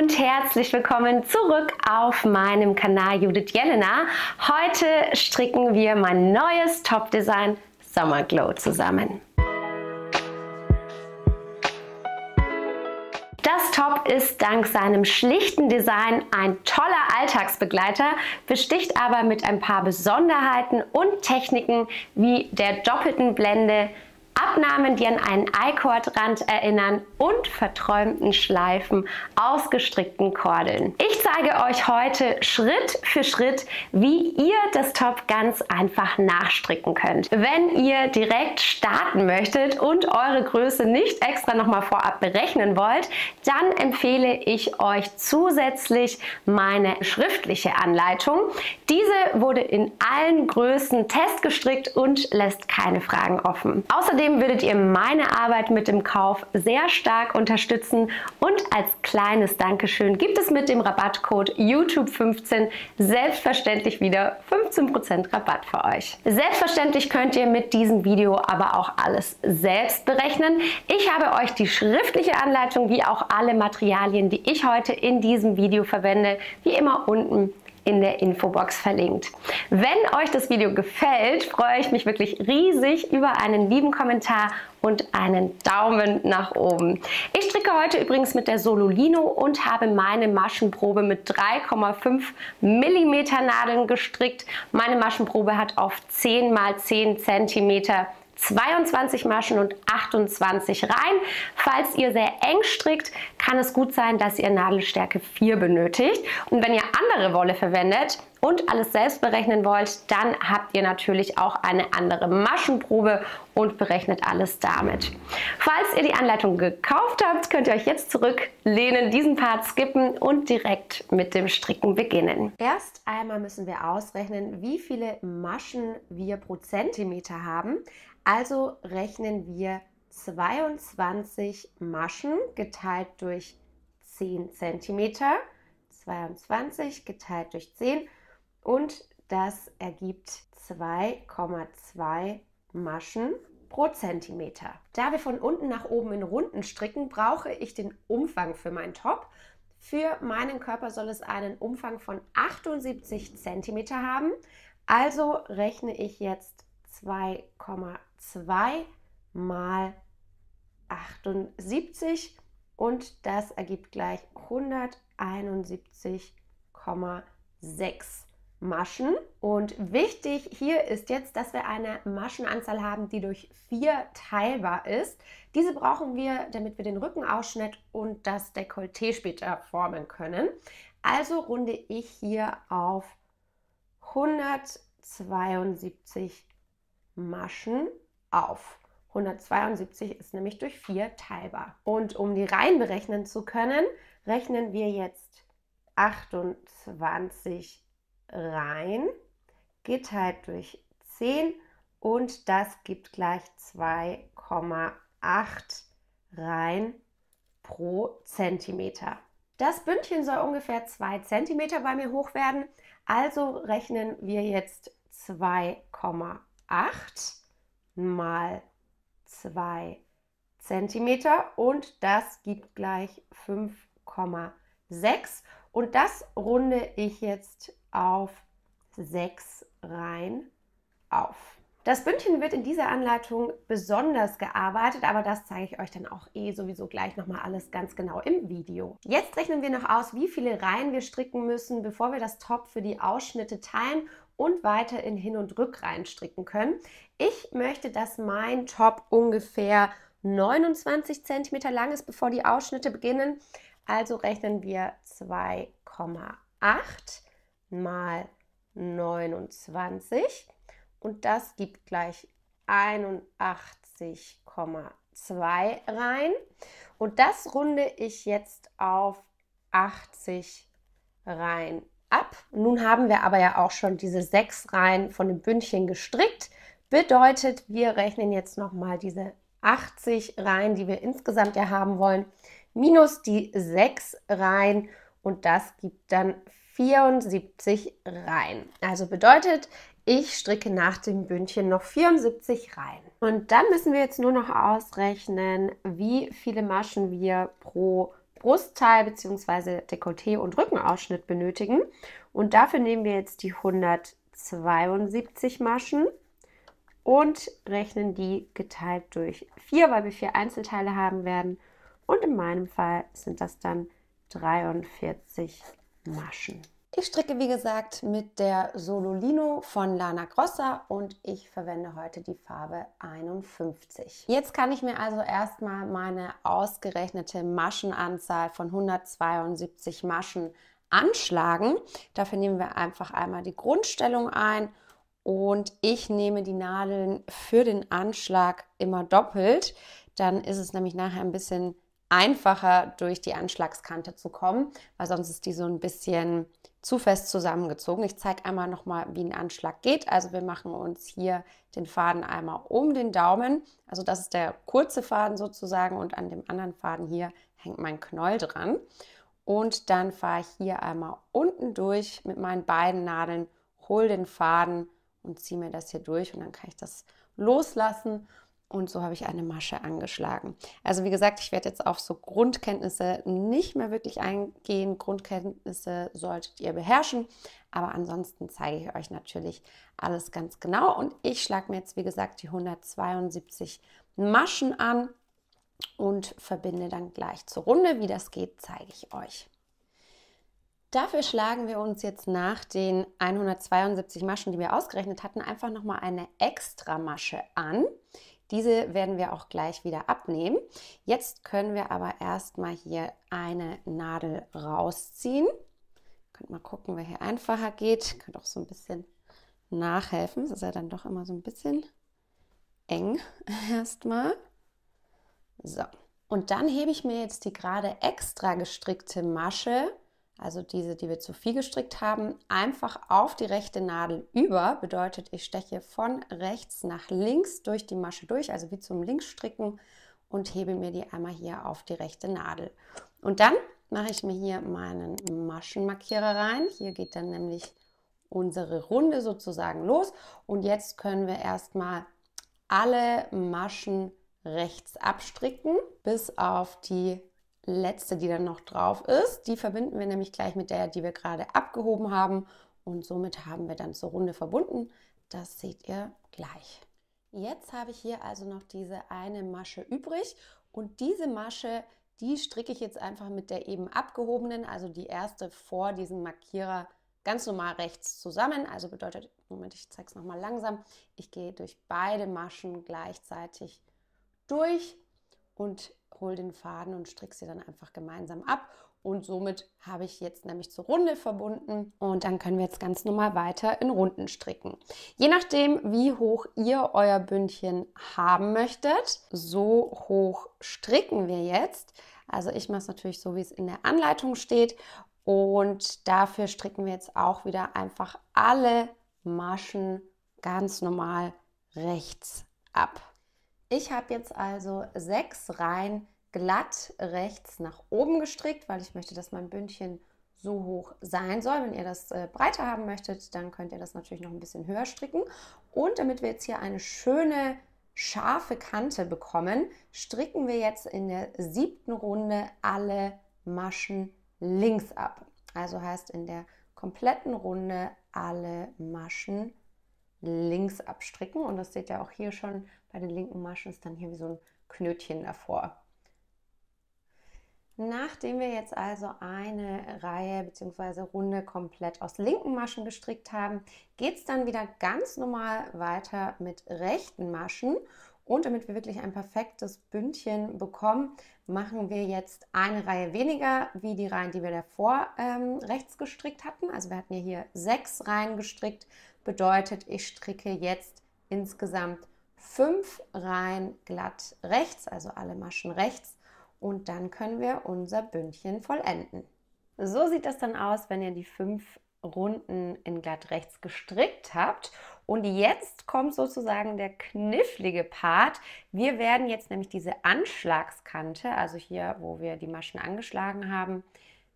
und herzlich willkommen zurück auf meinem Kanal Judith Jelena. Heute stricken wir mein neues Top-Design Sommerglow zusammen. Das Top ist dank seinem schlichten Design ein toller Alltagsbegleiter, besticht aber mit ein paar Besonderheiten und Techniken wie der doppelten Blende, Abnahmen, die an einen I-Cord-Rand erinnern und verträumten Schleifen aus gestrickten Kordeln. Ich zeige euch heute Schritt für Schritt, wie ihr das Top ganz einfach nachstricken könnt. Wenn ihr direkt starten möchtet und eure Größe nicht extra nochmal vorab berechnen wollt, dann empfehle ich euch zusätzlich meine schriftliche Anleitung. Diese wurde in allen Größen testgestrickt und lässt keine Fragen offen. Außerdem würdet ihr meine Arbeit mit dem Kauf sehr stark unterstützen und als kleines Dankeschön gibt es mit dem Rabattcode YouTube15 selbstverständlich wieder 15% Rabatt für euch. Selbstverständlich könnt ihr mit diesem Video aber auch alles selbst berechnen. Ich habe euch die schriftliche Anleitung wie auch alle Materialien, die ich heute in diesem Video verwende, wie immer unten in der Infobox verlinkt. Wenn euch das Video gefällt, freue ich mich wirklich riesig über einen lieben Kommentar und einen Daumen nach oben. Ich stricke heute übrigens mit der Sololino und habe meine Maschenprobe mit 3,5 mm Nadeln gestrickt. Meine Maschenprobe hat auf 10 x 10 cm 22 Maschen und 28 Reihen. Falls ihr sehr eng strickt, kann es gut sein, dass ihr Nadelstärke 4 benötigt. Und wenn ihr andere Wolle verwendet und alles selbst berechnen wollt, dann habt ihr natürlich auch eine andere Maschenprobe und berechnet alles damit. Falls ihr die Anleitung gekauft habt, könnt ihr euch jetzt zurücklehnen, diesen Part skippen und direkt mit dem Stricken beginnen. Erst einmal müssen wir ausrechnen, wie viele Maschen wir pro Zentimeter haben. Also rechnen wir 22 Maschen geteilt durch 10 cm, 22 geteilt durch 10 und das ergibt 2,2 Maschen pro Zentimeter. Da wir von unten nach oben in Runden stricken, brauche ich den Umfang für meinen Top. Für meinen Körper soll es einen Umfang von 78 cm haben, also rechne ich jetzt 2,2 mal 78 und das ergibt gleich 171,6 Maschen. Und wichtig hier ist jetzt, dass wir eine Maschenanzahl haben, die durch 4 teilbar ist. Diese brauchen wir, damit wir den Rückenausschnitt und das Dekolleté später formen können. Also runde ich hier auf 172 Maschen auf. 172 ist nämlich durch 4 teilbar. Und um die Reihen berechnen zu können, rechnen wir jetzt 28 Reihen geteilt durch 10 und das gibt gleich 2,8 Reihen pro Zentimeter. Das Bündchen soll ungefähr 2 cm bei mir hoch werden, also rechnen wir jetzt 2,8 mal 2 cm und das gibt gleich 5,6 und das runde ich jetzt auf 6 Reihen auf. Das Bündchen wird in dieser Anleitung besonders gearbeitet, aber das zeige ich euch dann auch sowieso gleich nochmal alles ganz genau im Video. Jetzt rechnen wir noch aus, wie viele Reihen wir stricken müssen, bevor wir das Top für die Ausschnitte teilen und weiter in Hin- und Rückreihen stricken können. Ich möchte, dass mein Top ungefähr 29 cm lang ist, bevor die Ausschnitte beginnen. Also rechnen wir 2,8 mal 29 und das gibt gleich 81,2 Reihen. Und das runde ich jetzt auf 80 Reihen ab. Nun haben wir aber ja auch schon diese 6 Reihen von dem Bündchen gestrickt. Bedeutet, wir rechnen jetzt nochmal diese 80 Reihen, die wir insgesamt ja haben wollen, minus die 6 Reihen und das gibt dann 74 Reihen. Also bedeutet, ich stricke nach dem Bündchen noch 74 Reihen. Und dann müssen wir jetzt nur noch ausrechnen, wie viele Maschen wir pro Brustteil bzw. Dekolleté und Rückenausschnitt benötigen. Und dafür nehmen wir jetzt die 172 Maschen und rechnen die geteilt durch 4, weil wir 4 Einzelteile haben werden. Und in meinem Fall sind das dann 43 Maschen. Ich stricke, wie gesagt, mit der Sololino von Lana Grossa und ich verwende heute die Farbe 51. Jetzt kann ich mir also erstmal meine ausgerechnete Maschenanzahl von 172 Maschen anschlagen. Dafür nehmen wir einfach einmal die Grundstellung ein und ich nehme die Nadeln für den Anschlag immer doppelt. Dann ist es nämlich nachher ein bisschen einfacher, durch die Anschlagskante zu kommen, weil sonst ist die so ein bisschen zu fest zusammengezogen. Ich zeige einmal nochmal, wie ein Anschlag geht. Also wir machen uns hier den Faden einmal um den Daumen. Also das ist der kurze Faden sozusagen und an dem anderen Faden hier hängt mein Knäuel dran. Und dann fahre ich hier einmal unten durch mit meinen beiden Nadeln, hole den Faden und ziehe mir das hier durch und dann kann ich das loslassen. Und so habe ich eine Masche angeschlagen. Also wie gesagt, ich werde jetzt auf so Grundkenntnisse nicht mehr wirklich eingehen. Grundkenntnisse solltet ihr beherrschen. Aber ansonsten zeige ich euch natürlich alles ganz genau. Und ich schlage mir jetzt, wie gesagt, die 172 Maschen an und verbinde dann gleich zur Runde. Wie das geht, zeige ich euch. Dafür schlagen wir uns jetzt nach den 172 Maschen, die wir ausgerechnet hatten, einfach nochmal eine extra Masche an. Diese werden wir auch gleich wieder abnehmen. Jetzt können wir aber erstmal hier eine Nadel rausziehen. Könnt mal gucken, wer hier einfacher geht. Könnt auch so ein bisschen nachhelfen. Es ist ja dann doch immer so ein bisschen eng erstmal. So, und dann hebe ich mir jetzt die gerade extra gestrickte Masche, also diese, die wir zu viel gestrickt haben, einfach auf die rechte Nadel über. Bedeutet, ich steche von rechts nach links durch die Masche durch, also wie zum Linksstricken, und hebe mir die einmal hier auf die rechte Nadel. Und dann mache ich mir hier meinen Maschenmarkierer rein. Hier geht dann nämlich unsere Runde sozusagen los. Und jetzt können wir erstmal alle Maschen rechts abstricken, bis auf die letzte, die dann noch drauf ist. Die verbinden wir nämlich gleich mit der, die wir gerade abgehoben haben. Und somit haben wir dann zur Runde verbunden. Das seht ihr gleich. Jetzt habe ich hier also noch diese eine Masche übrig. Und diese Masche, die stricke ich jetzt einfach mit der eben abgehobenen, also die erste vor diesem Markierer, ganz normal rechts zusammen. Also bedeutet, Moment, ich zeige es nochmal langsam. Ich gehe durch beide Maschen gleichzeitig durch und hole den Faden und stricke sie dann einfach gemeinsam ab. Und somit habe ich jetzt nämlich zur Runde verbunden und dann können wir jetzt ganz normal weiter in Runden stricken. Je nachdem, wie hoch ihr euer Bündchen haben möchtet, so hoch stricken wir jetzt. Also ich mache es natürlich so, wie es in der Anleitung steht, und dafür stricken wir jetzt auch wieder einfach alle Maschen ganz normal rechts ab. Ich habe jetzt also 6 Reihen glatt rechts nach oben gestrickt, weil ich möchte, dass mein Bündchen so hoch sein soll. Wenn ihr das breiter haben möchtet, dann könnt ihr das natürlich noch ein bisschen höher stricken. Und damit wir jetzt hier eine schöne, scharfe Kante bekommen, stricken wir jetzt in der 7. Runde alle Maschen links ab. Also heißt in der kompletten Runde alle Maschen links abstricken. Und das seht ihr auch hier schon, bei den linken Maschen ist dann hier wie so ein Knötchen davor. Nachdem wir jetzt also eine Reihe bzw. Runde komplett aus linken Maschen gestrickt haben, geht es dann wieder ganz normal weiter mit rechten Maschen. Und damit wir wirklich ein perfektes Bündchen bekommen, machen wir jetzt eine Reihe weniger wie die Reihen, die wir davor rechts gestrickt hatten. Also wir hatten ja hier 6 Reihen gestrickt. Bedeutet, ich stricke jetzt insgesamt 5 Reihen glatt rechts, also alle Maschen rechts. Und dann können wir unser Bündchen vollenden. So sieht das dann aus, wenn ihr die 5 Runden in glatt rechts gestrickt habt. Und jetzt kommt sozusagen der knifflige Part. Wir werden jetzt nämlich diese Anschlagskante, also hier, wo wir die Maschen angeschlagen haben,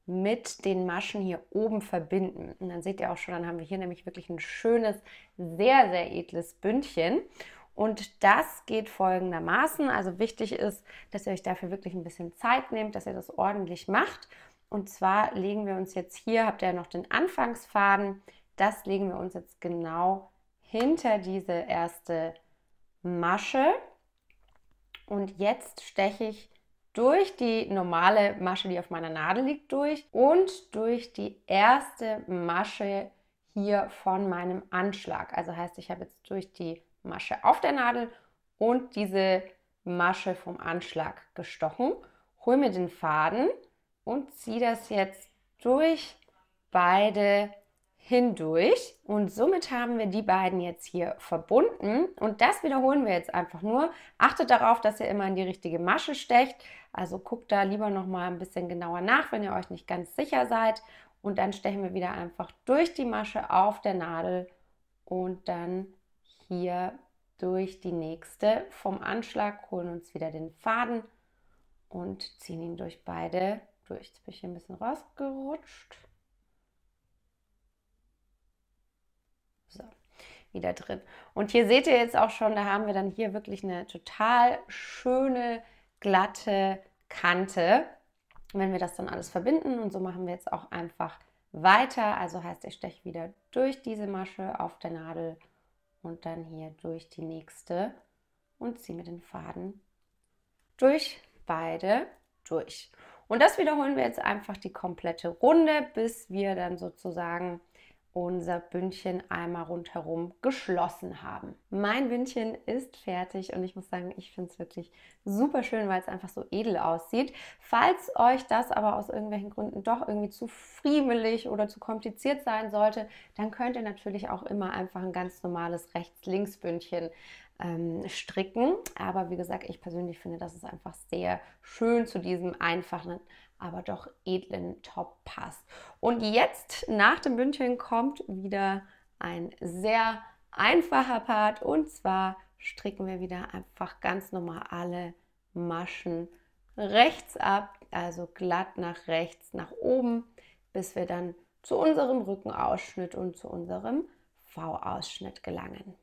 mit den Maschen hier oben verbinden. Und dann seht ihr auch schon, dann haben wir hier nämlich wirklich ein schönes, sehr, sehr edles Bündchen. Und das geht folgendermaßen. Also wichtig ist, dass ihr euch dafür wirklich ein bisschen Zeit nehmt, dass ihr das ordentlich macht. Und zwar legen wir uns jetzt hier, habt ihr ja noch den Anfangsfaden, das legen wir uns jetzt genau hinter diese erste Masche. Und jetzt steche ich durch die normale Masche, die auf meiner Nadel liegt, durch und durch die erste Masche hier von meinem Anschlag. Also heißt, ich habe jetzt durch die Masche auf der Nadel und diese Masche vom Anschlag gestochen, hole mir den Faden und ziehe das jetzt durch beide hindurch. Und somit haben wir die beiden jetzt hier verbunden. Und das wiederholen wir jetzt einfach nur. Achtet darauf, dass ihr immer in die richtige Masche stecht. Also guckt da lieber noch mal ein bisschen genauer nach, wenn ihr euch nicht ganz sicher seid. Und dann stechen wir wieder einfach durch die Masche auf der Nadel und dann hier durch die nächste vom Anschlag, holen uns wieder den Faden und ziehen ihn durch beide durch. Jetzt bin ich hier ein bisschen rausgerutscht. So, wieder drin. Und hier seht ihr jetzt auch schon, da haben wir dann hier wirklich eine total schöne, glatte Kante, wenn wir das dann alles verbinden. Und so machen wir jetzt auch einfach weiter. Also heißt, ich steche wieder durch diese Masche auf der Nadel und dann hier durch die nächste und ziehe mir den Faden durch beide durch. Und das wiederholen wir jetzt einfach die komplette Runde, bis wir dann sozusagen unser Bündchen einmal rundherum geschlossen haben. Mein Bündchen ist fertig und ich muss sagen, ich finde es wirklich super schön, weil es einfach so edel aussieht. Falls euch das aber aus irgendwelchen Gründen doch irgendwie zu friemelig oder zu kompliziert sein sollte, dann könnt ihr natürlich auch immer einfach ein ganz normales Rechts-Links-Bündchen stricken. Aber wie gesagt, ich persönlich finde, dass es einfach sehr schön zu diesem einfachen, aber doch edlen Top passt. Und jetzt nach dem Bündchen kommt wieder ein sehr einfacher Part, und zwar stricken wir wieder einfach ganz normal alle Maschen rechts ab, also glatt nach rechts, nach oben, bis wir dann zu unserem Rückenausschnitt und zu unserem V-Ausschnitt gelangen.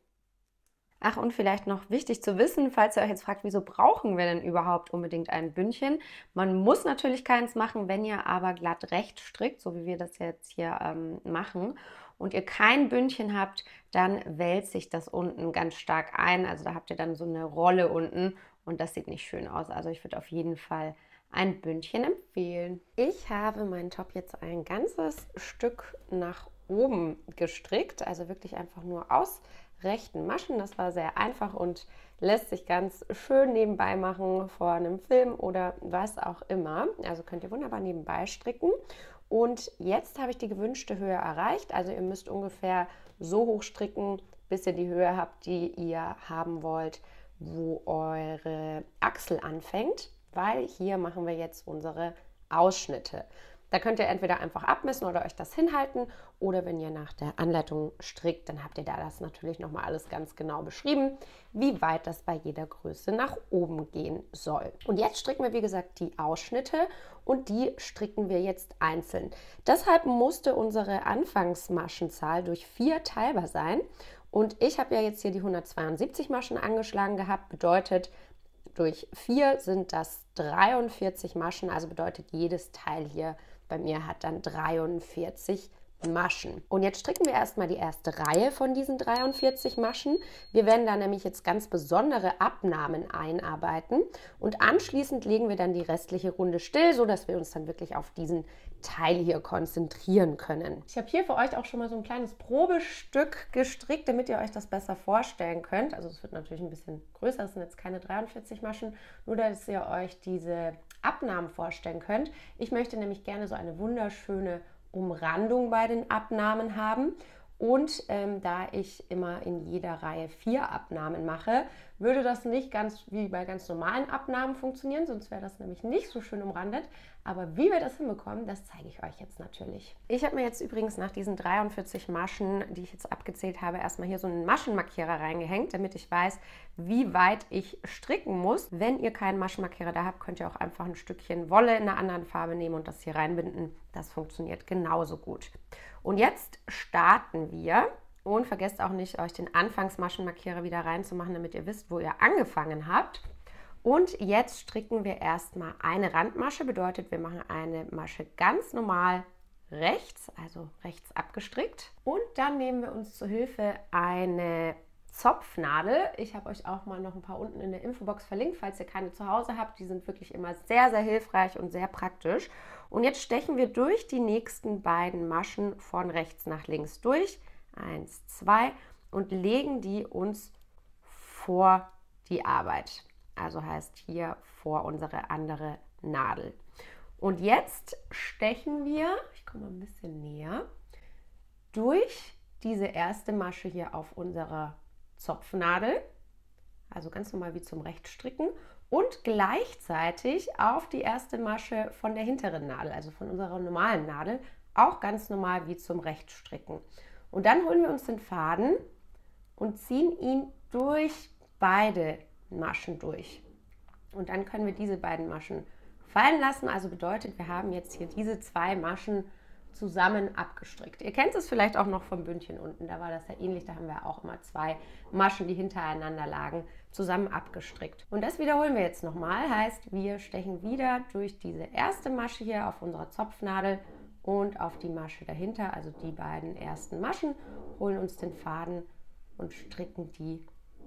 Ach, und vielleicht noch wichtig zu wissen, falls ihr euch jetzt fragt, wieso brauchen wir denn überhaupt unbedingt ein Bündchen? Man muss natürlich keins machen, wenn ihr aber glatt recht strickt, so wie wir das jetzt hier machen, und ihr kein Bündchen habt, dann wälzt sich das unten ganz stark ein. Also da habt ihr dann so eine Rolle unten und das sieht nicht schön aus. Also ich würde auf jeden Fall ein Bündchen empfehlen. Ich habe meinen Top jetzt ein ganzes Stück nach oben gestrickt, also wirklich einfach nur aus rechten Maschen. Das war sehr einfach und lässt sich ganz schön nebenbei machen vor einem Film oder was auch immer. Also könnt ihr wunderbar nebenbei stricken. Und jetzt habe ich die gewünschte Höhe erreicht. Also ihr müsst ungefähr so hoch stricken, bis ihr die Höhe habt, die ihr haben wollt, wo eure Achsel anfängt, weil hier machen wir jetzt unsere Ausschnitte. Da könnt ihr entweder einfach abmessen oder euch das hinhalten, oder wenn ihr nach der Anleitung strickt, dann habt ihr da das natürlich nochmal alles ganz genau beschrieben, wie weit das bei jeder Größe nach oben gehen soll. Und jetzt stricken wir, wie gesagt, die Ausschnitte und die stricken wir jetzt einzeln. Deshalb musste unsere Anfangsmaschenzahl durch 4 teilbar sein. Und ich habe ja jetzt hier die 172 Maschen angeschlagen gehabt, bedeutet, durch 4 sind das 43 Maschen, also bedeutet jedes Teil hier bei mir hat dann 43 Maschen. Und jetzt stricken wir erstmal die erste Reihe von diesen 43 Maschen. Wir werden da nämlich jetzt ganz besondere Abnahmen einarbeiten und anschließend legen wir dann die restliche Runde still, sodass wir uns dann wirklich auf diesen Teil hier konzentrieren können. Ich habe hier für euch auch schon mal so ein kleines Probestück gestrickt, damit ihr euch das besser vorstellen könnt. Also es wird natürlich ein bisschen größer, es sind jetzt keine 43 Maschen, nur dass ihr euch diese Abnahmen vorstellen könnt. Ich möchte nämlich gerne so eine wunderschöne Umrandung bei den Abnahmen haben. Und da ich immer in jeder Reihe 4 Abnahmen mache, würde das nicht ganz wie bei ganz normalen Abnahmen funktionieren, sonst wäre das nämlich nicht so schön umrandet. Aber wie wir das hinbekommen, das zeige ich euch jetzt natürlich. Ich habe mir jetzt übrigens nach diesen 43 Maschen, die ich jetzt abgezählt habe, erstmal hier so einen Maschenmarkierer reingehängt, damit ich weiß, wie weit ich stricken muss. Wenn ihr keinen Maschenmarkierer da habt, könnt ihr auch einfach ein Stückchen Wolle in einer anderen Farbe nehmen und das hier reinbinden. Das funktioniert genauso gut. Und jetzt starten wir Und vergesst auch nicht, euch den Anfangsmaschenmarkierer wieder reinzumachen, damit ihr wisst, wo ihr angefangen habt. Und jetzt stricken wir erstmal eine Randmasche, bedeutet, wir machen eine Masche ganz normal rechts, also rechts abgestrickt. Und dann nehmen wir uns zur Hilfe eine Zopfnadel. Ich habe euch auch mal noch ein paar unten in der Infobox verlinkt, falls ihr keine zu Hause habt. Die sind wirklich immer sehr, sehr hilfreich und sehr praktisch. Und jetzt stechen wir durch die nächsten beiden Maschen von rechts nach links durch. 1, 2 und legen die uns vor die Arbeit. Also heißt hier vor unsere andere Nadel. Und jetzt stechen wir, ich komme ein bisschen näher, durch diese erste Masche hier auf unserer Zopfnadel, also ganz normal wie zum Rechtstricken, und gleichzeitig auf die erste Masche von der hinteren Nadel, also von unserer normalen Nadel, auch ganz normal wie zum Rechtstricken. Und dann holen wir uns den Faden und ziehen ihn durch beide Maschen durch. Und dann können wir diese beiden Maschen fallen lassen. Also bedeutet, wir haben jetzt hier diese 2 Maschen zusammen abgestrickt. Ihr kennt es vielleicht auch noch vom Bündchen unten. Da war das ja ähnlich. Da haben wir auch immer 2 Maschen, die hintereinander lagen, zusammen abgestrickt. Und das wiederholen wir jetzt nochmal. Heißt, wir stechen wieder durch diese erste Masche hier auf unserer Zopfnadel und auf die Masche dahinter, also die beiden ersten Maschen, holen uns den Faden und stricken die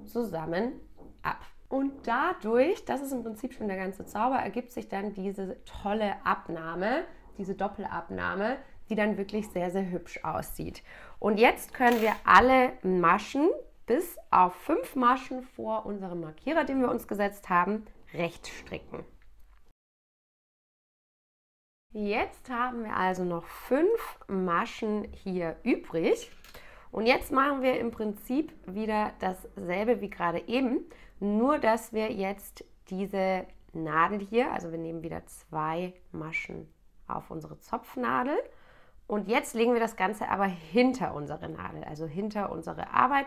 zusammen ab. Und dadurch, das ist im Prinzip schon der ganze Zauber, ergibt sich dann diese tolle Abnahme, diese Doppelabnahme, die dann wirklich sehr, sehr hübsch aussieht. Und jetzt können wir alle Maschen bis auf 5 Maschen vor unserem Markierer, den wir uns gesetzt haben, rechts stricken. Jetzt haben wir also noch 5 Maschen hier übrig. Und jetzt machen wir im Prinzip wieder dasselbe wie gerade eben, nur dass wir jetzt diese Nadel hier, also wir nehmen wieder 2 Maschen auf unsere Zopfnadel und jetzt legen wir das Ganze aber hinter unsere Nadel, also hinter unsere Arbeit,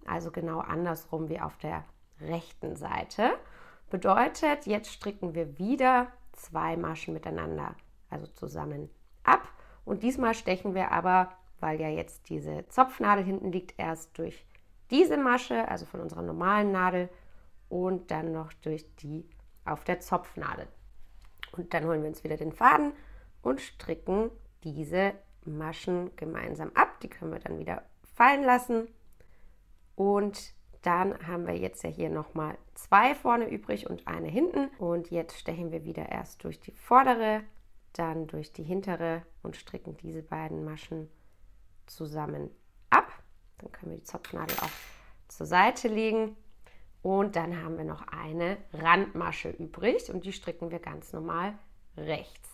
also genau andersrum wie auf der rechten Seite. Bedeutet, jetzt stricken wir wieder 2 Maschen miteinander, also zusammen ab und diesmal stechen wir aber, weil ja jetzt diese Zopfnadel hinten liegt, erst durch diese Masche, also von unserer normalen Nadel und dann noch durch die auf der Zopfnadel. Und dann holen wir uns wieder den Faden und stricken diese Maschen gemeinsam ab. Die können wir dann wieder fallen lassen. Und dann haben wir jetzt ja hier nochmal 2 vorne übrig und eine hinten. Und jetzt stechen wir wieder erst durch die vordere, dann durch die hintere und stricken diese beiden Maschen zusammen ab. Dann können wir die Zopfnadel auch zur Seite legen. Und dann haben wir noch eine Randmasche übrig und die stricken wir ganz normal rechts.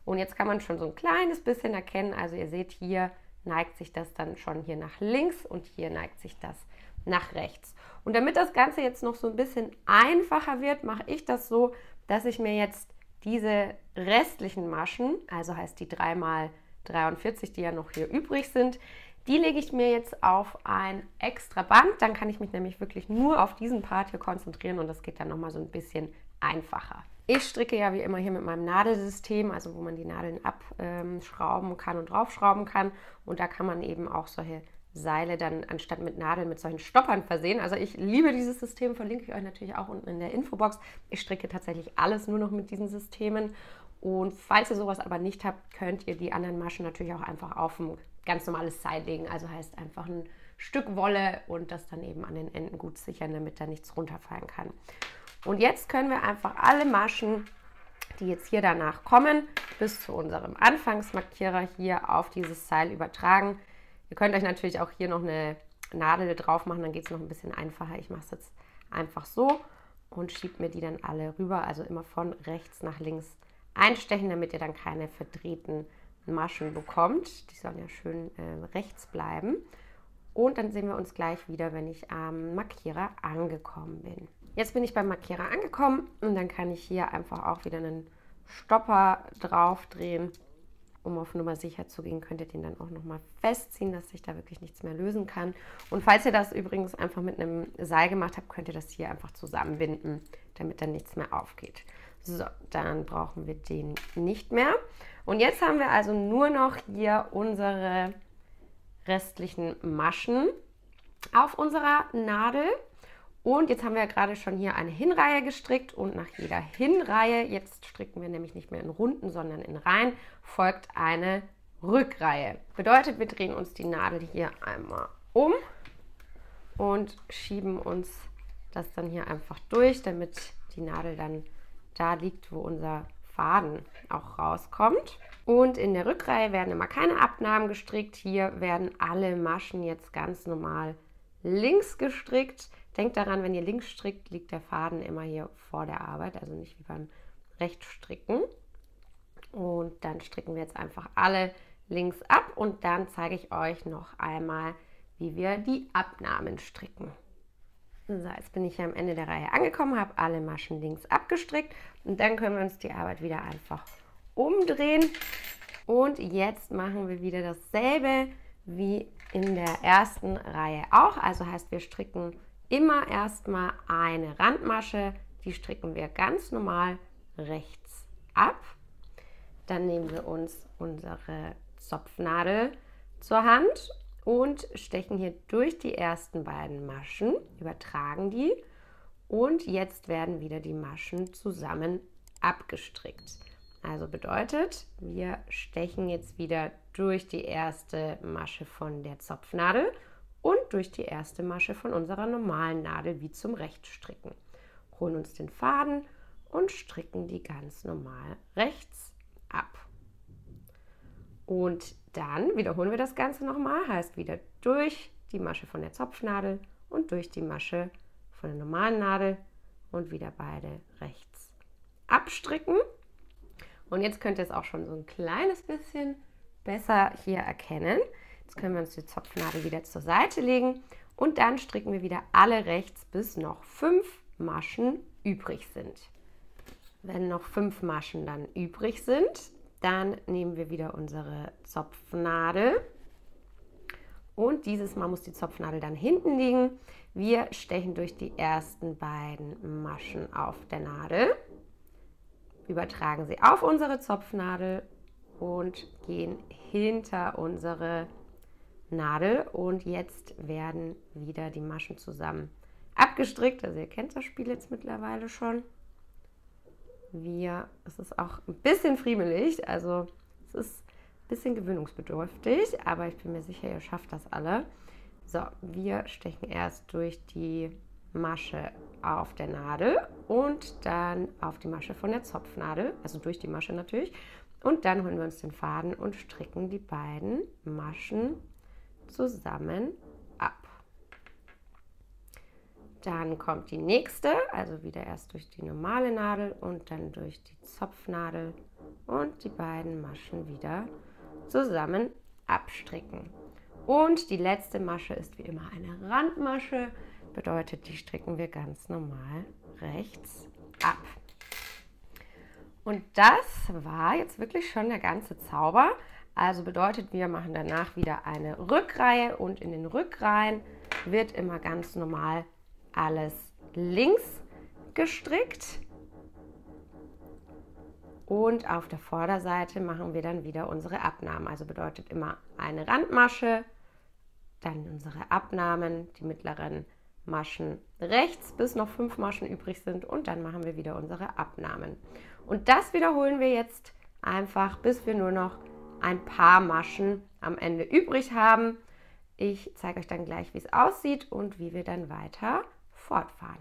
Und jetzt kann man schon so ein kleines bisschen erkennen, also ihr seht, hier neigt sich das dann schon hier nach links und hier neigt sich das nach rechts. Und damit das Ganze jetzt noch so ein bisschen einfacher wird, mache ich das so, dass ich mir jetzt diese restlichen Maschen, also heißt die 3×43, die ja noch hier übrig sind, die lege ich mir jetzt auf ein extra Band. Dann kann ich mich nämlich wirklich nur auf diesen Part hier konzentrieren und das geht dann nochmal so ein bisschen einfacher. Ich stricke ja wie immer hier mit meinem Nadelsystem, also wo man die Nadeln abschrauben kann und draufschrauben kann. Und da kann man eben auch solche Seile dann anstatt mit Nadeln mit solchen Stoppern versehen. Also ich liebe dieses System, verlinke ich euch natürlich auch unten in der Infobox. Ich stricke tatsächlich alles nur noch mit diesen Systemen. Und falls ihr sowas aber nicht habt, könnt ihr die anderen Maschen natürlich auch einfach auf ein ganz normales Seil legen. Also heißt einfach ein Stück Wolle und das dann eben an den Enden gut sichern, damit da nichts runterfallen kann. Und jetzt können wir einfach alle Maschen, die jetzt hier danach kommen, bis zu unserem Anfangsmarkierer hier auf dieses Seil übertragen. Ihr könnt euch natürlich auch hier noch eine Nadel drauf machen, dann geht es noch ein bisschen einfacher. Ich mache es jetzt einfach so und schiebe mir die dann alle rüber, also immer von rechts nach links einstechen, damit ihr dann keine verdrehten Maschen bekommt. Die sollen ja schön rechts bleiben. Und dann sehen wir uns gleich wieder, wenn ich am Markierer angekommen bin. Jetzt bin ich beim Markierer angekommen und dann kann ich hier einfach auch wieder einen Stopper drauf drehen. Um auf Nummer sicher zu gehen, könnt ihr den dann auch nochmal festziehen, dass sich da wirklich nichts mehr lösen kann. Und falls ihr das übrigens einfach mit einem Seil gemacht habt, könnt ihr das hier einfach zusammenbinden, damit dann nichts mehr aufgeht. So, dann brauchen wir den nicht mehr. Und jetzt haben wir also nur noch hier unsere restlichen Maschen auf unserer Nadel. Und jetzt haben wir ja gerade schon hier eine Hinreihe gestrickt und nach jeder Hinreihe, jetzt stricken wir nämlich nicht mehr in Runden, sondern in Reihen, folgt eine Rückreihe. Bedeutet, wir drehen uns die Nadel hier einmal um und schieben uns das dann hier einfach durch, damit die Nadel dann da liegt, wo unser Faden auch rauskommt. Und in der Rückreihe werden immer keine Abnahmen gestrickt. Hier werden alle Maschen jetzt ganz normal links gestrickt. Denkt daran, wenn ihr links strickt, liegt der Faden immer hier vor der Arbeit, also nicht wie beim Rechtstricken. Und dann stricken wir jetzt einfach alle links ab und dann zeige ich euch noch einmal, wie wir die Abnahmen stricken. So, jetzt bin ich hier am Ende der Reihe angekommen, habe alle Maschen links abgestrickt und dann können wir uns die Arbeit wieder einfach umdrehen. Und jetzt machen wir wieder dasselbe wie in der ersten Reihe auch. Also heißt, wir stricken immer erstmal eine Randmasche, die stricken wir ganz normal rechts ab. Dann nehmen wir uns unsere Zopfnadel zur Hand und stechen hier durch die ersten beiden Maschen, übertragen die und jetzt werden wieder die Maschen zusammen abgestrickt. Also bedeutet, wir stechen jetzt wieder durch die erste Masche von der Zopfnadel und durch die erste Masche von unserer normalen Nadel wie zum Rechtsstricken. Holen uns den Faden und stricken die ganz normal rechts ab. Und dann wiederholen wir das Ganze nochmal, heißt wieder durch die Masche von der Zopfnadel und durch die Masche von der normalen Nadel und wieder beide rechts abstricken. Und jetzt könnt ihr es auch schon so ein kleines bisschen besser hier erkennen. Jetzt können wir uns die Zopfnadel wieder zur Seite legen und dann stricken wir wieder alle rechts, bis noch 5 Maschen übrig sind. Wenn noch 5 Maschen dann übrig sind, dann nehmen wir wieder unsere Zopfnadel und dieses Mal muss die Zopfnadel dann hinten liegen. Wir stechen durch die ersten beiden Maschen auf der Nadel, übertragen sie auf unsere Zopfnadel und gehen hinter unsere Nadel und jetzt werden wieder die Maschen zusammen abgestrickt. Also ihr kennt das Spiel jetzt mittlerweile schon. Es ist auch ein bisschen friemelig, also es ist ein bisschen gewöhnungsbedürftig, aber ich bin mir sicher, ihr schafft das alle. So, wir stechen erst durch die Masche auf der Nadel und dann auf die Masche von der Zopfnadel, also durch die Masche natürlich. Und dann holen wir uns den Faden und stricken die beiden Maschen zusammen ab. Dann kommt die nächste, also wieder erst durch die normale Nadel und dann durch die Zopfnadel und die beiden Maschen wieder zusammen abstricken. Und die letzte Masche ist wie immer eine Randmasche, bedeutet, die stricken wir ganz normal rechts ab. Und das war jetzt wirklich schon der ganze Zauber. Also bedeutet, wir machen danach wieder eine Rückreihe und in den Rückreihen wird immer ganz normal alles links gestrickt. Und auf der Vorderseite machen wir dann wieder unsere Abnahmen. Also bedeutet immer eine Randmasche, dann unsere Abnahmen, die mittleren Maschen rechts, bis noch 5 Maschen übrig sind und dann machen wir wieder unsere Abnahmen. Und das wiederholen wir jetzt einfach, bis wir nur noch ein paar Maschen am Ende übrig haben. Ich zeige euch dann gleich, wie es aussieht und wie wir dann weiter fortfahren.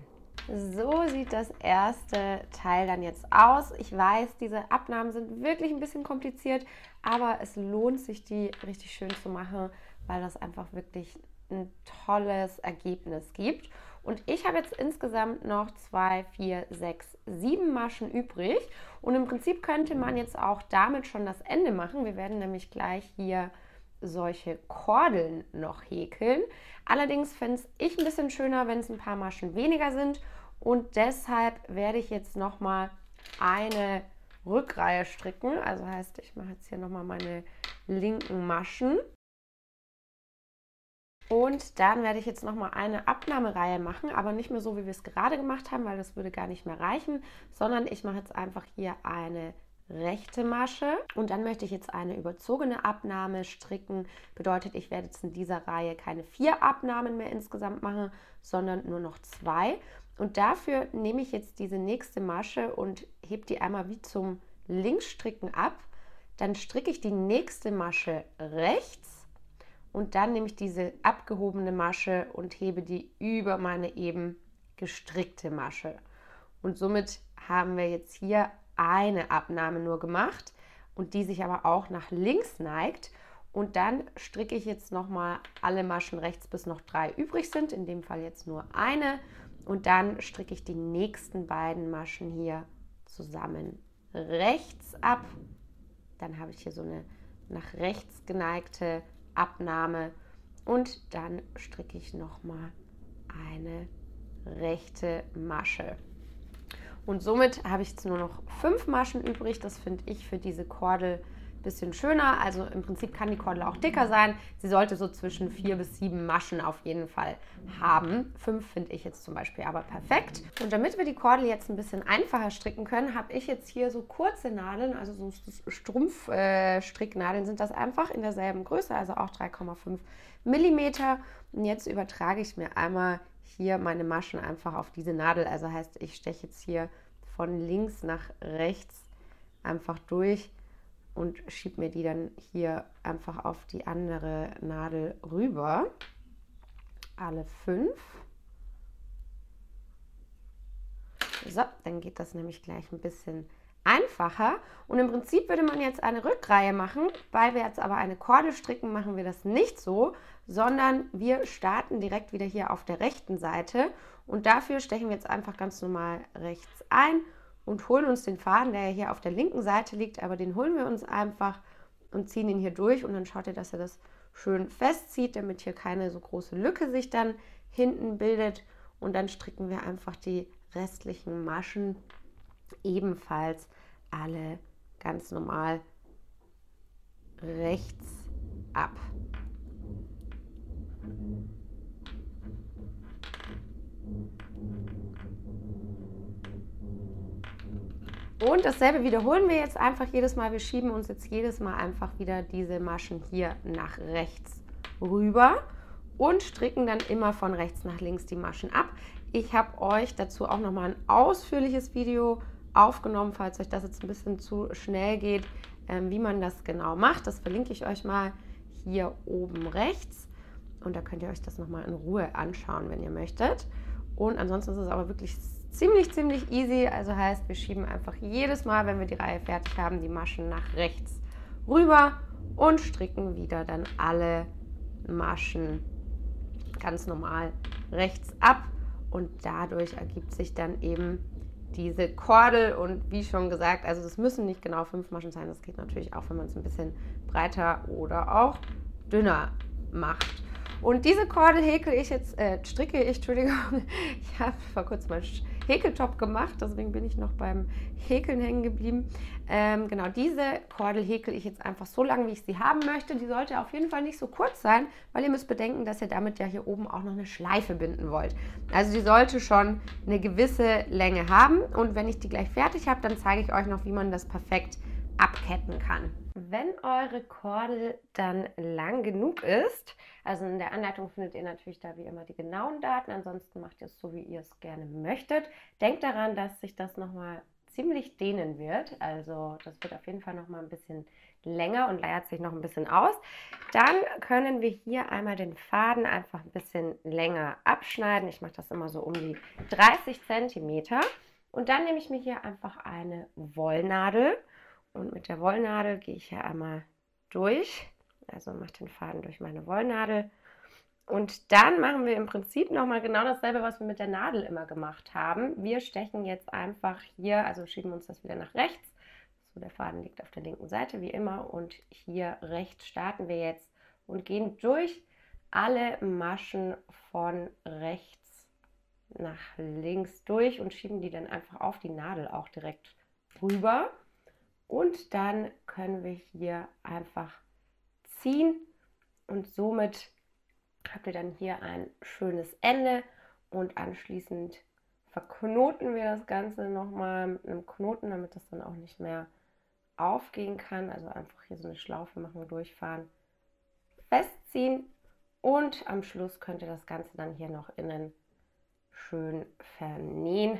So sieht das erste Teil dann jetzt aus. Ich weiß, diese Abnahmen sind wirklich ein bisschen kompliziert, aber es lohnt sich, die richtig schön zu machen, weil das einfach wirklich ein tolles Ergebnis gibt. Und ich habe jetzt insgesamt noch 2, 4, 6, 7 Maschen übrig. Und im Prinzip könnte man jetzt auch damit schon das Ende machen. Wir werden nämlich gleich hier solche Kordeln noch häkeln. Allerdings fände ich ein bisschen schöner, wenn es ein paar Maschen weniger sind. Und deshalb werde ich jetzt nochmal eine Rückreihe stricken. Also heißt, ich mache jetzt hier nochmal meine linken Maschen. Und dann werde ich jetzt nochmal eine Abnahmereihe machen, aber nicht mehr so, wie wir es gerade gemacht haben, weil das würde gar nicht mehr reichen, sondern ich mache jetzt einfach hier eine rechte Masche und dann möchte ich jetzt eine überzogene Abnahme stricken. Bedeutet, ich werde jetzt in dieser Reihe keine 4 Abnahmen mehr insgesamt machen, sondern nur noch 2. Und dafür nehme ich jetzt diese nächste Masche und hebe die einmal wie zum Linksstricken ab. Dann stricke ich die nächste Masche rechts und dann nehme ich diese abgehobene Masche und hebe die über meine eben gestrickte Masche. Und somit haben wir jetzt hier eine Abnahme nur gemacht und die sich aber auch nach links neigt. Und dann stricke ich jetzt nochmal alle Maschen rechts, bis noch 3 übrig sind, in dem Fall jetzt nur eine. Und dann stricke ich die nächsten beiden Maschen hier zusammen rechts ab. Dann habe ich hier so eine nach rechts geneigte Abnahme und dann stricke ich nochmal eine rechte Masche. Und somit habe ich jetzt nur noch 5 Maschen übrig. Das finde ich für diese Kordel ein bisschen schöner. Also im Prinzip kann die Kordel auch dicker sein. Sie sollte so zwischen 4 bis 7 Maschen auf jeden Fall haben. 5 finde ich jetzt zum Beispiel aber perfekt. Und damit wir die Kordel jetzt ein bisschen einfacher stricken können, habe ich jetzt hier so kurze Nadeln, also so Strumpfstricknadeln sind das einfach in derselben Größe, also auch 3,5 mm. Und jetzt übertrage ich mir einmal hier meine Maschen einfach auf diese Nadel. Also heißt, ich steche jetzt hier von links nach rechts einfach durch und schiebe mir die dann hier einfach auf die andere Nadel rüber. Alle 5. So, dann geht das nämlich gleich ein bisschen einfacher. Und im Prinzip würde man jetzt eine Rückreihe machen. Weil wir jetzt aber eine Kordel stricken, machen wir das nicht so, sondern wir starten direkt wieder hier auf der rechten Seite. Und dafür stechen wir jetzt einfach ganz normal rechts ein und holen uns den Faden, der ja hier auf der linken Seite liegt, aber den holen wir uns einfach und ziehen ihn hier durch. Und dann schaut ihr, dass ihr das schön festzieht, damit hier keine so große Lücke sich dann hinten bildet. Und dann stricken wir einfach die restlichen Maschen ebenfalls alle ganz normal rechts ab. Und dasselbe wiederholen wir jetzt einfach jedes Mal. Wir schieben uns jetzt jedes Mal einfach wieder diese Maschen hier nach rechts rüber und stricken dann immer von rechts nach links die Maschen ab. Ich habe euch dazu auch nochmal ein ausführliches Video aufgenommen, falls euch das jetzt ein bisschen zu schnell geht, wie man das genau macht. Das verlinke ich euch mal hier oben rechts und da könnt ihr euch das nochmal in Ruhe anschauen, wenn ihr möchtet. Und ansonsten ist es aber wirklich ziemlich easy. Also heißt, wir schieben einfach jedes Mal, wenn wir die Reihe fertig haben, die Maschen nach rechts rüber und stricken wieder dann alle Maschen ganz normal rechts ab. Und dadurch ergibt sich dann eben diese Kordel. Und wie schon gesagt, also das müssen nicht genau 5 Maschen sein. Das geht natürlich auch, wenn man es ein bisschen breiter oder auch dünner macht. Und diese Kordel stricke ich, Entschuldigung, ich habe vor kurzem mal Häkeltop gemacht, deswegen bin ich noch beim Häkeln hängen geblieben. Genau, diese Kordel häkel ich jetzt einfach so lang, wie ich sie haben möchte. Die sollte auf jeden Fall nicht so kurz sein, weil ihr müsst bedenken, dass ihr damit ja hier oben auch noch eine Schleife binden wollt. Also die sollte schon eine gewisse Länge haben und wenn ich die gleich fertig habe, dann zeige ich euch noch, wie man das perfekt abketten kann. Wenn eure Kordel dann lang genug ist, also in der Anleitung findet ihr natürlich da wie immer die genauen Daten, ansonsten macht ihr es so, wie ihr es gerne möchtet. Denkt daran, dass sich das nochmal ziemlich dehnen wird, also das wird auf jeden Fall nochmal ein bisschen länger und leiert sich noch ein bisschen aus. Dann können wir hier einmal den Faden einfach ein bisschen länger abschneiden. Ich mache das immer so um die 30 cm und dann nehme ich mir hier einfach eine Wollnadel. Und mit der Wollnadel gehe ich hier einmal durch, also mache den Faden durch meine Wollnadel. Und dann machen wir im Prinzip nochmal genau dasselbe, was wir mit der Nadel immer gemacht haben. Wir stechen jetzt einfach hier, also schieben uns das wieder nach rechts. So, der Faden liegt auf der linken Seite wie immer und hier rechts starten wir jetzt und gehen durch alle Maschen von rechts nach links durch und schieben die dann einfach auf die Nadel auch direkt rüber. Und dann können wir hier einfach ziehen und somit habt ihr dann hier ein schönes Ende und anschließend verknoten wir das Ganze nochmal mit einem Knoten, damit das dann auch nicht mehr aufgehen kann. Also einfach hier so eine Schlaufe machen, durchfahren, festziehen und am Schluss könnt ihr das Ganze dann hier noch innen schön vernähen.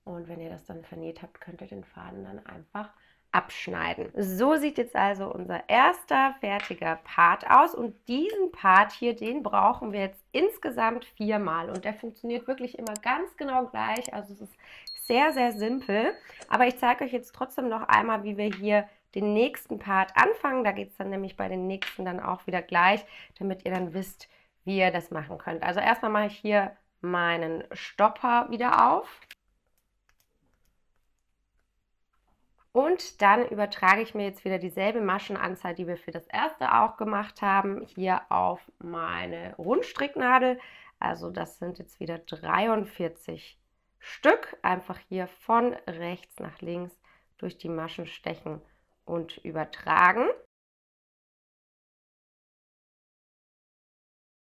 Und wenn ihr das dann vernäht habt, könnt ihr den Faden dann einfach abschneiden. So sieht jetzt also unser erster fertiger Part aus und diesen Part hier, den brauchen wir jetzt insgesamt 4-mal und der funktioniert wirklich immer ganz genau gleich, also es ist sehr, sehr simpel, aber ich zeige euch jetzt trotzdem noch einmal, wie wir hier den nächsten Part anfangen, da geht es dann nämlich bei den nächsten dann auch wieder gleich, damit ihr dann wisst, wie ihr das machen könnt. Also erstmal mache ich hier meinen Stopper wieder auf. Und dann übertrage ich mir jetzt wieder dieselbe Maschenanzahl, die wir für das erste auch gemacht haben, hier auf meine Rundstricknadel. Also das sind jetzt wieder 43 Stück. Einfach hier von rechts nach links durch die Maschen stechen und übertragen.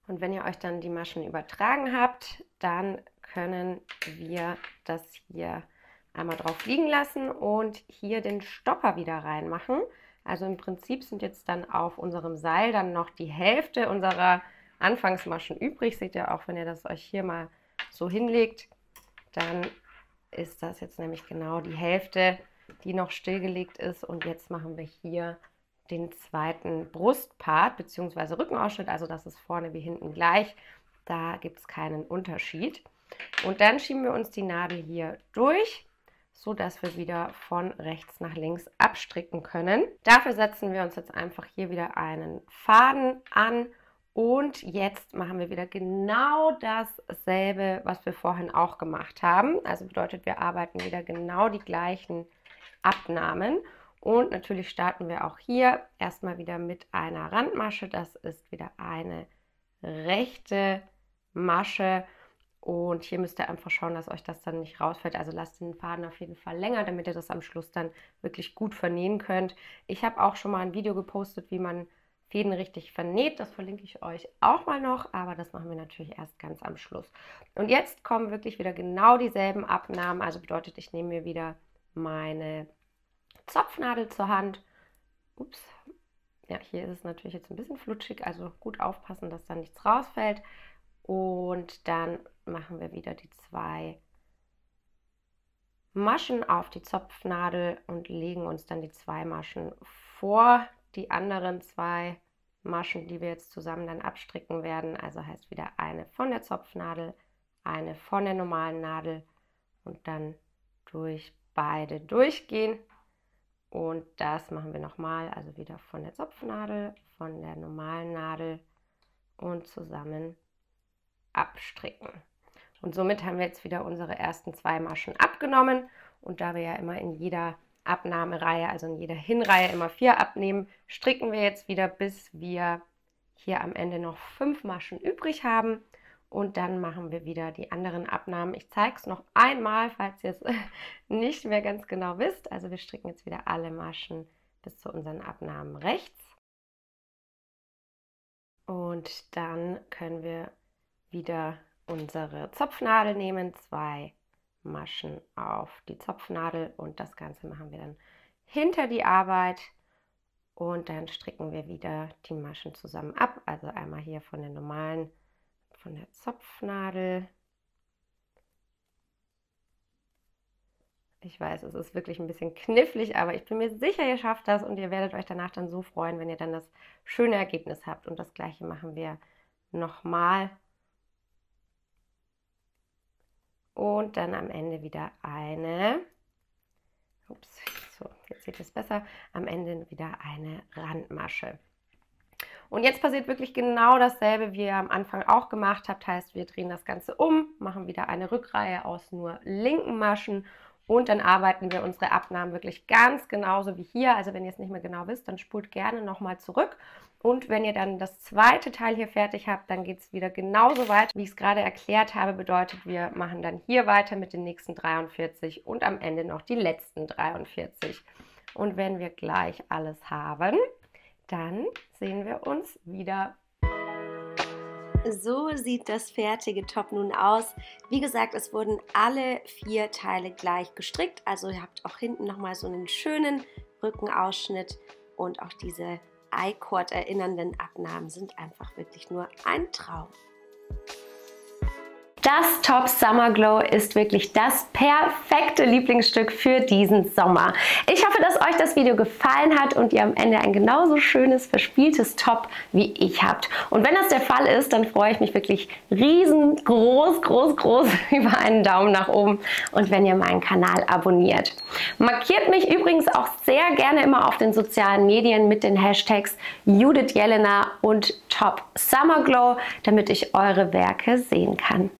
Und wenn ihr euch dann die Maschen übertragen habt, dann können wir das hier einmal drauf liegen lassen und hier den Stopper wieder reinmachen. Also im Prinzip sind jetzt dann auf unserem Seil dann noch die Hälfte unserer Anfangsmaschen übrig. Seht ihr auch, wenn ihr das euch hier mal so hinlegt, dann ist das jetzt nämlich genau die Hälfte, die noch stillgelegt ist. Und jetzt machen wir hier den zweiten Brustpart bzw. Rückenausschnitt, also das ist vorne wie hinten gleich. Da gibt es keinen Unterschied. Und dann schieben wir uns die Nadel hier durch, so dass wir wieder von rechts nach links abstricken können. Dafür setzen wir uns jetzt einfach hier wieder einen Faden an und jetzt machen wir wieder genau dasselbe, was wir vorhin auch gemacht haben. Also bedeutet, wir arbeiten wieder genau die gleichen Abnahmen und natürlich starten wir auch hier erstmal wieder mit einer Randmasche. Das ist wieder eine rechte Masche. Und hier müsst ihr einfach schauen, dass euch das dann nicht rausfällt. Also lasst den Faden auf jeden Fall länger, damit ihr das am Schluss dann wirklich gut vernähen könnt. Ich habe auch schon mal ein Video gepostet, wie man Fäden richtig vernäht. Das verlinke ich euch auch mal noch, aber das machen wir natürlich erst ganz am Schluss. Und jetzt kommen wirklich wieder genau dieselben Abnahmen. Also bedeutet, ich nehme mir wieder meine Zopfnadel zur Hand. Ups. Ja, hier ist es natürlich jetzt ein bisschen flutschig, also gut aufpassen, dass da nichts rausfällt. Und dann machen wir wieder die 2 Maschen auf die Zopfnadel und legen uns dann die 2 Maschen vor die anderen 2 Maschen, die wir jetzt zusammen dann abstricken werden. Also heißt wieder eine von der Zopfnadel, eine von der normalen Nadel und dann durch beide durchgehen. Und das machen wir nochmal, also wieder von der Zopfnadel, von der normalen Nadel und zusammen abstricken. Und somit haben wir jetzt wieder unsere ersten 2 Maschen abgenommen. Und da wir ja immer in jeder Abnahmereihe, also in jeder Hinreihe immer 4 abnehmen, stricken wir jetzt wieder, bis wir hier am Ende noch 5 Maschen übrig haben. Und dann machen wir wieder die anderen Abnahmen. Ich zeige es noch einmal, falls ihr es nicht mehr ganz genau wisst. Also wir stricken jetzt wieder alle Maschen bis zu unseren Abnahmen rechts. Und dann können wir wieder unsere Zopfnadel nehmen, 2 Maschen auf die Zopfnadel und das Ganze machen wir dann hinter die Arbeit und dann stricken wir wieder die Maschen zusammen ab. Also einmal hier von der normalen, von der Zopfnadel. Ich weiß, es ist wirklich ein bisschen knifflig, aber ich bin mir sicher, ihr schafft das und ihr werdet euch danach dann so freuen, wenn ihr dann das schöne Ergebnis habt. Und das gleiche machen wir nochmal. Und dann am Ende wieder eine, ups, so, jetzt sieht es besser, am Ende wieder eine Randmasche. Und jetzt passiert wirklich genau dasselbe, wie ihr am Anfang auch gemacht habt. Heißt, wir drehen das Ganze um, machen wieder eine Rückreihe aus nur linken Maschen und dann arbeiten wir unsere Abnahmen wirklich ganz genauso wie hier. Also wenn ihr es nicht mehr genau wisst, dann spult gerne nochmal zurück. Und wenn ihr dann das zweite Teil hier fertig habt, dann geht es wieder genauso weiter, wie ich es gerade erklärt habe. Bedeutet, wir machen dann hier weiter mit den nächsten 43 und am Ende noch die letzten 43. Und wenn wir gleich alles haben, dann sehen wir uns wieder. So sieht das fertige Top nun aus. Wie gesagt, es wurden alle 4 Teile gleich gestrickt. Also ihr habt auch hinten nochmal so einen schönen Rückenausschnitt und auch diese I-Cord erinnernden Abnahmen sind einfach wirklich nur ein Traum. Das Top Summer Glow ist wirklich das perfekte Lieblingsstück für diesen Sommer. Ich hoffe, dass euch das Video gefallen hat und ihr am Ende ein genauso schönes, verspieltes Top wie ich habt. Und wenn das der Fall ist, dann freue ich mich wirklich riesengroß, groß über einen Daumen nach oben und wenn ihr meinen Kanal abonniert. Markiert mich übrigens auch sehr gerne immer auf den sozialen Medien mit den Hashtags Judith Jelena und Top Summer Glow, damit ich eure Werke sehen kann.